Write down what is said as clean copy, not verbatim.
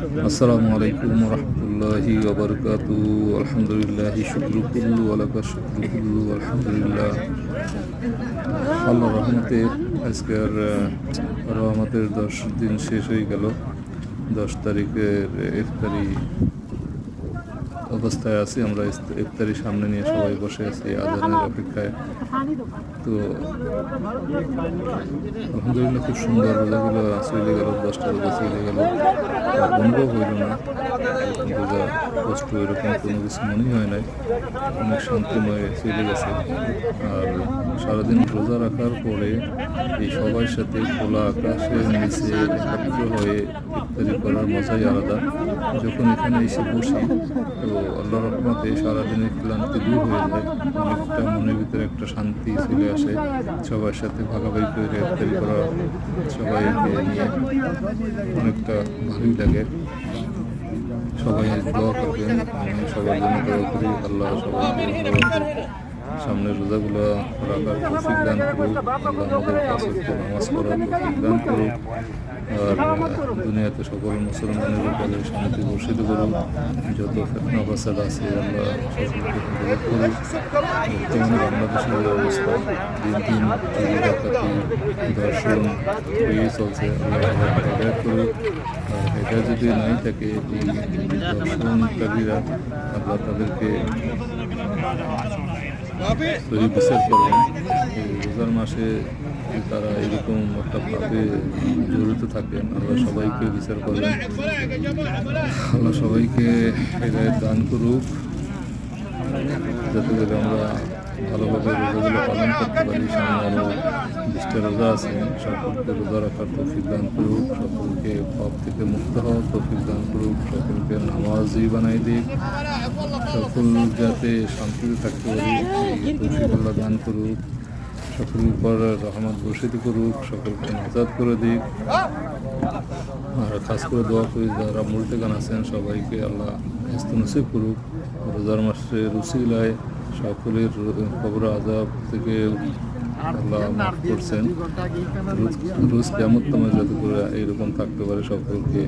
আসসালামু আলাইকুম রহমতুল্লাহি ওবরকাতুহু। আলহামদুলিল্লাহি শুকরু কুল্লু ওয়ালাকা শুকরু কুল্লু আলহামদুলিল্লাহ। আল্লাহ রহমতে আজকের রহমতের 10 দিন শেষ হয়ে গেল। 10 তারিখের ইফতারি অবস্থায় আছি আমরা। ইফতারি সামনে নিয়ে সবাই বসে আছি আজানের অপেক্ষায়। তো আলহামদুলিল্লাহ খুব সুন্দর রোজাগুলো চলে গেল, 10টা রোজা চলে গেল, অনুভব হইল না রোজা কষ্ট এরকম কোনো কিছু মনেই হয় নাই। অনেক শান্তিময় চলে গেছে। আর সারাদিন রোজা রাখার পরে এই সবার সাথে খোলা আকাশের নিচে একত্র হয়ে ইফতারি করার মজাই আলাদা। যখন এখানে এসে বসি তো আল্লাহ রহমতে সারাদিনের ক্লান্তি দূর হয়ে যায়, অনেকটা মনের ভিতরে একটা শান্তি চলে আসে। সবার সাথে ভাগাভাগি করে ইফতারি করা, সবাইকে নিয়ে অনেকটা ভালোই লাগে। সবাই দোয়া করবেন, আমি সবার জন্য দোয়া করি। আল্লাহ সবাইকে সামনের রোজাগুলো রাখার তৌফিক দান করুক, আল্লাহ আমাদের কাছে নামাজ পড়ার তৌফিক দান করুক, আর দুনিয়াতে সকল মুসলমানের উপরে শান্তি বর্ষিত করুক। যত ফিতনা ফাসাদ আছে আল্লাহ সকলকে দূর করুক। বর্তমানে বাংলাদেশের অবস্থা দিন দিন চুরি ডাকাতি ধর্ষণ হয়ে চলছে, আল্লাহ হেদায়েত করুক। আর হেদায়েত যদি নাই থাকে এই ধর্ষণকারীরা আল্লাহ তাদেরকে সহি বিচার করবেন। এই রোজার মাসে তারা এরকম একটা ভাবে জড়িত থাকেন, আল্লাহ সবাইকে বিচার করবেন। আল্লাহ সবাইকে হেদায়েত দান করুক, যাতে করে আমরা ভালোভাবে রোজাগুলো পালন করতে পারি। সামনে আরও 20টা রোজা আছে, সকলকে রোজা রাখার তৌফিক দান করুক, সকলকে পাপ থেকে মুক্ত হওয়ার তৌফিক দান করুক, সকলকে নামাজি বানাই দিক, সকল যাতে শান্তিতে থাকতে পারি এই তৌফিক আল্লাহ দান করুক, সকলের উপর রহমত বর্ষিত করুক, সকলকে নাজাত করে দিক। আর খাস করে দোয়া করি যারা মুলতেগান আছেন সবাইকে আল্লাহ ইস্ত নসিব করুক। রোজার মাসের উসিলায় সকলের কবর আযাব থেকে আল্লাহ মাফ করছেন। রোজ কিয়ামত তমায় যাতে করে এইরকম থাকতে পারে সকলকে